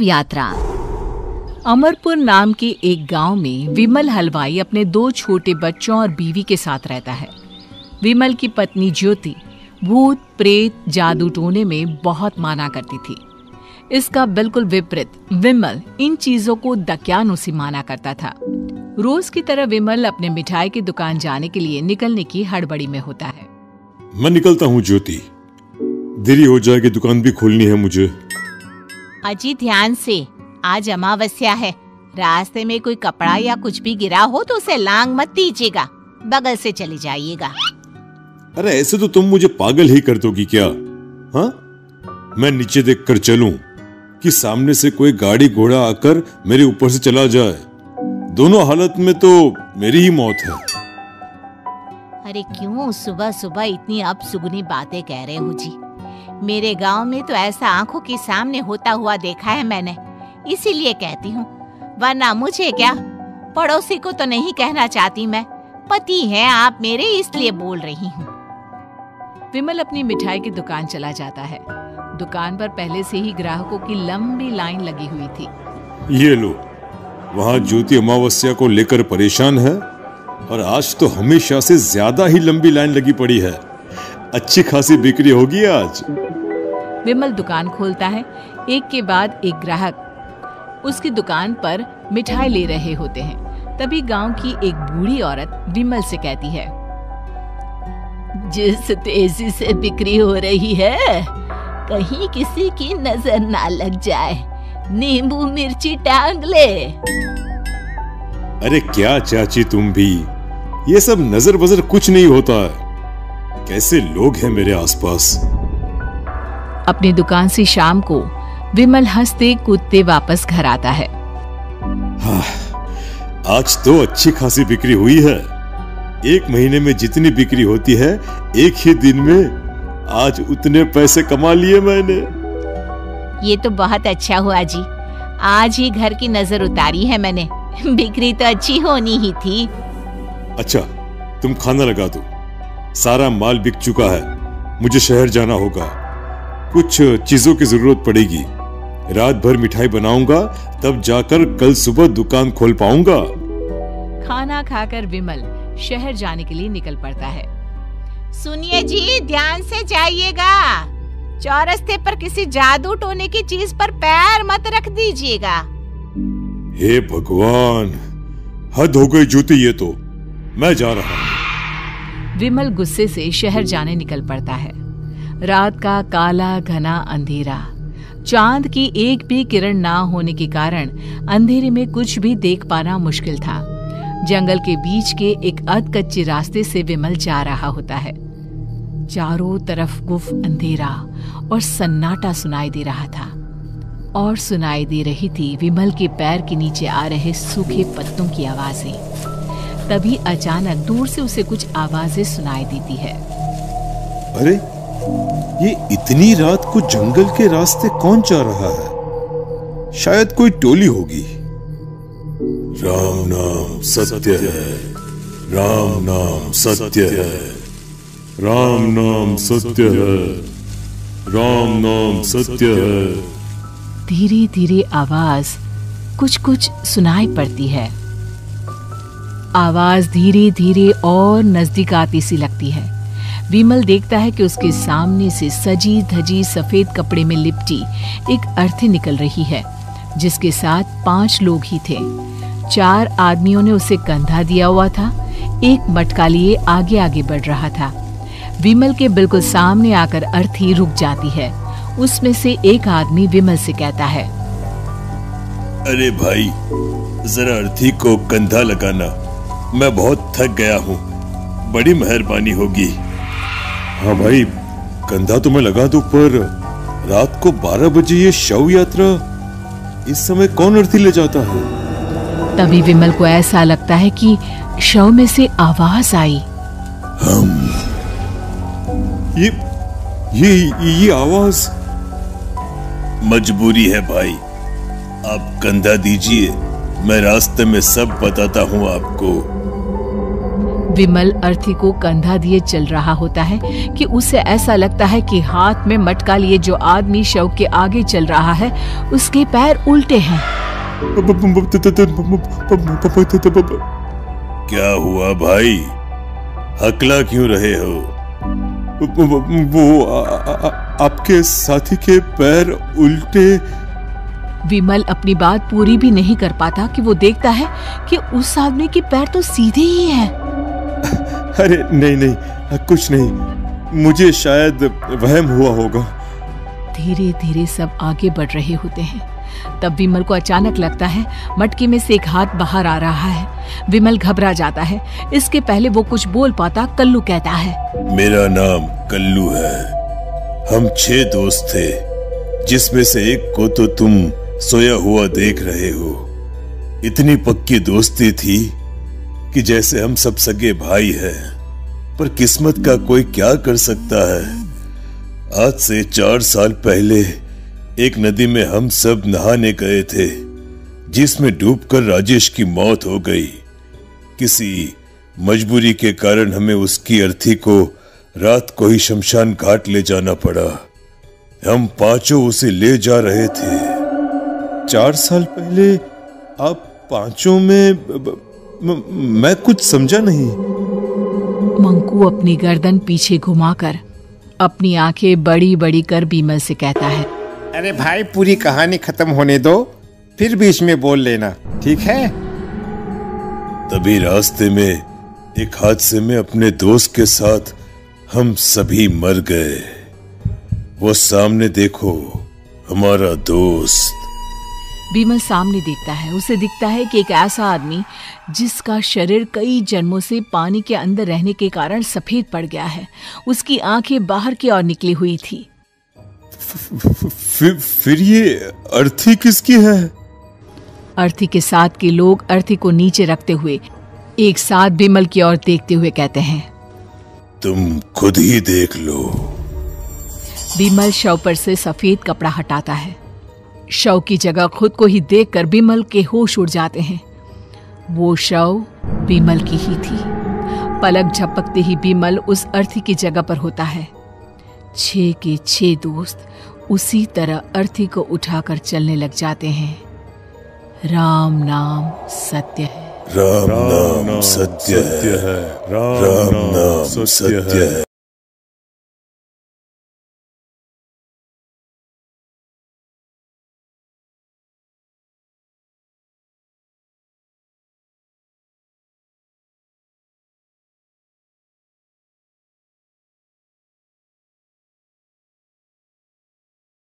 यात्रा। अमरपुर नाम के एक गांव में विमल हलवाई अपने 2 छोटे बच्चों और बीवी के साथ रहता है। विमल की पत्नी ज्योति भूत प्रेत जादू टोने में बहुत माना करती थी। इसका बिल्कुल विपरीत विमल इन चीजों को दक्यानुसी माना करता था। रोज की तरह विमल अपने मिठाई की दुकान जाने के लिए निकलने की हड़बड़ी में होता है। मैं निकलता हूँ ज्योति, देरी हो जाएगी, दुकान भी खोलनी है मुझे। अजी ध्यान से, आज अमावस्या है। रास्ते में कोई कपड़ा या कुछ भी गिरा हो तो उसे लांग मत दीजिएगा, बगल से चले जाइएगा। अरे ऐसे तो तुम मुझे पागल ही कर दोगी क्या? हाँ, मैं नीचे देखकर चलूं कि सामने से कोई गाड़ी घोड़ा आकर मेरे ऊपर से चला जाए? दोनों हालत में तो मेरी ही मौत है। अरे क्यों सुबह सुबह इतनी अपसुगनी बातें कह रहे हो जी? मेरे गांव में तो ऐसा आंखों के सामने होता हुआ देखा है मैंने, इसीलिए कहती हूँ, वरना मुझे क्या, पड़ोसी को तो नहीं कहना चाहती मैं। पति हैं आप मेरे, इसलिए बोल रही हूँ। विमल अपनी मिठाई की दुकान चला जाता है। दुकान पर पहले से ही ग्राहकों की लंबी लाइन लगी हुई थी। ये लो, वहाँ ज्योति अमावस्या को लेकर परेशान है और आज तो हमेशा से ज्यादा ही लंबी लाइन लगी पड़ी है। अच्छी खासी बिक्री होगी आज। विमल दुकान खोलता है। एक के बाद एक ग्राहक उसकी दुकान पर मिठाई ले रहे होते हैं। तभी गांव की एक बूढ़ी औरत विमल से कहती है, जिस तेजी से बिक्री हो रही है, कहीं किसी की नजर ना लग जाए, नींबू मिर्ची टांग ले। अरे क्या चाची तुम भी, ये सब नजर बजर कुछ नहीं होता है। कैसे लोग हैं मेरे आसपास। अपनी दुकान से शाम को विमल हंसते कूदते वापस घर आता है। हाँ, आज तो अच्छी खासी बिक्री हुई है। एक महीने में जितनी बिक्री होती है, एक ही दिन में आज उतने पैसे कमा लिए मैंने। ये तो बहुत अच्छा हुआ जी, आज ही घर की नजर उतारी है मैंने। बिक्री तो अच्छी होनी ही थी। अच्छा, तुम खाना लगा दो, सारा माल बिक चुका है। मुझे शहर जाना होगा, कुछ चीजों की जरूरत पड़ेगी। रात भर मिठाई बनाऊंगा, तब जाकर कल सुबह दुकान खोल पाऊंगा। खाना खाकर विमल शहर जाने के लिए निकल पड़ता है। सुनिए जी, ध्यान से जाइएगा। चौरस्ते पर किसी जादू टोने की चीज पर पैर मत रख दीजिएगा। हे भगवान, हद हो गई ज्योति, ये तो मैं जा रहा हूँ। विमल गुस्से से शहर जाने निकल पड़ता है। रात का काला घना अंधेरा, चांद की एक भी किरण ना होने के कारण अंधेरे में कुछ भी देख पाना मुश्किल था। जंगल के बीच के एक अधकच्चे रास्ते से विमल जा रहा होता है। चारों तरफ गुफ अंधेरा और सन्नाटा सुनाई दे रहा था, और सुनाई दे रही थी विमल के पैर के नीचे आ रहे सूखे पत्तों की आवाजें। तभी अचानक दूर से उसे कुछ आवाजें सुनाई देती है। अरे, ये इतनी रात को जंगल के रास्ते कौन जा रहा है? शायद कोई टोली होगी। राम नाम सत्य है, राम नाम सत्य है, राम नाम सत्य है, राम नाम सत्य है। धीरे धीरे आवाज कुछ कुछ सुनाई पड़ती है। आवाज धीरे धीरे और नजदीक आती सी लगती है। विमल देखता है कि उसके सामने से सजी धजी सफेद कपड़े में लिपटी एक अर्थी निकल रही है, जिसके साथ 5 लोग ही थे। 4 आदमियों ने उसे कंधा दिया हुआ था। एक मटका लिए आगे आगे बढ़ रहा था। विमल के बिल्कुल सामने आकर अर्थी रुक जाती है। उसमें से एक आदमी विमल से कहता है, अरे भाई, जरा अर्थी को कंधा लगाना, मैं बहुत थक गया हूँ, बड़ी मेहरबानी होगी। हाँ भाई, कंधा तो मैं लगा दूं, पर रात को 12 बजे ये शव यात्रा, इस समय कौन अर्थी ले जाता है? तभी विमल को ऐसा लगता है कि शव में से आवाज आई, ये आवाज। मजबूरी है भाई, आप कंधा दीजिए, मैं रास्ते में सब बताता हूँ आपको। विमल अर्थी को कंधा दिए चल रहा होता है कि उसे ऐसा लगता है कि हाथ में मटका लिए जो आदमी शव के आगे चल रहा है उसके पैर उल्टे हैं। क्या हुआ भाई, हकला क्यों रहे हो? वो आपके साथी के पैर उल्टे। विमल अपनी बात पूरी भी नहीं कर पाता कि वो देखता है कि उस आदमी के पैर तो सीधे ही हैं। अरे नहीं, कुछ नहीं, मुझे शायद वहम हुआ होगा। धीरे धीरे सब आगे बढ़ रहे होते हैं। तब विमल को अचानक लगता है मटके में से एक हाथ बाहर आ रहा है। विमल घबरा जाता है। इसके पहले वो कुछ बोल पाता, कल्लू कहता है, मेरा नाम कल्लू है। हम 6 दोस्त थे, जिसमें से एक को तो तुम सोया हुआ देख रहे हो। इतनी पक्की दोस्ती थी कि जैसे हम सब सगे भाई हैं, पर किस्मत का कोई क्या कर सकता है। आज से 4 साल पहले एक नदी में हम सब नहाने गए थे, जिसमें डूबकर राजेश की मौत हो गई। किसी मजबूरी के कारण हमें उसकी अर्थी को रात को ही शमशान घाट ले जाना पड़ा। हम 5 उसे ले जा रहे थे। 4 साल पहले आप 5 में मैं कुछ समझा नहीं। मंकू अपनी गर्दन पीछे घुमाकर अपनी आंखें बड़ी बड़ी कर विमल से कहता है, अरे भाई, पूरी कहानी खत्म होने दो, फिर बीच में बोल लेना, ठीक है? तभी रास्ते में एक हादसे में अपने दोस्त के साथ हम सभी मर गए। वो सामने देखो, हमारा दोस्त। विमल सामने देखता है। उसे दिखता है कि एक ऐसा आदमी जिसका शरीर कई जन्मों से पानी के अंदर रहने के कारण सफेद पड़ गया है। उसकी आंखें बाहर की ओर निकली हुई थी। फिर ये अर्थी किसकी है? अर्थी के साथ के लोग अर्थी को नीचे रखते हुए एक साथ विमल की ओर देखते हुए कहते हैं, तुम खुद ही देख लो। विमल शव पर से सफेद कपड़ा हटाता है। शव की जगह खुद को ही देखकर विमल के होश उड़ जाते हैं। वो शव विमल की ही थी। पलक झपकते ही विमल उस अर्थी की जगह पर होता है। 6 के 6 दोस्त उसी तरह अर्थी को उठाकर चलने लग जाते हैं। राम नाम सत्य है। राम नाम सत्य है। राम नाम सत्य है।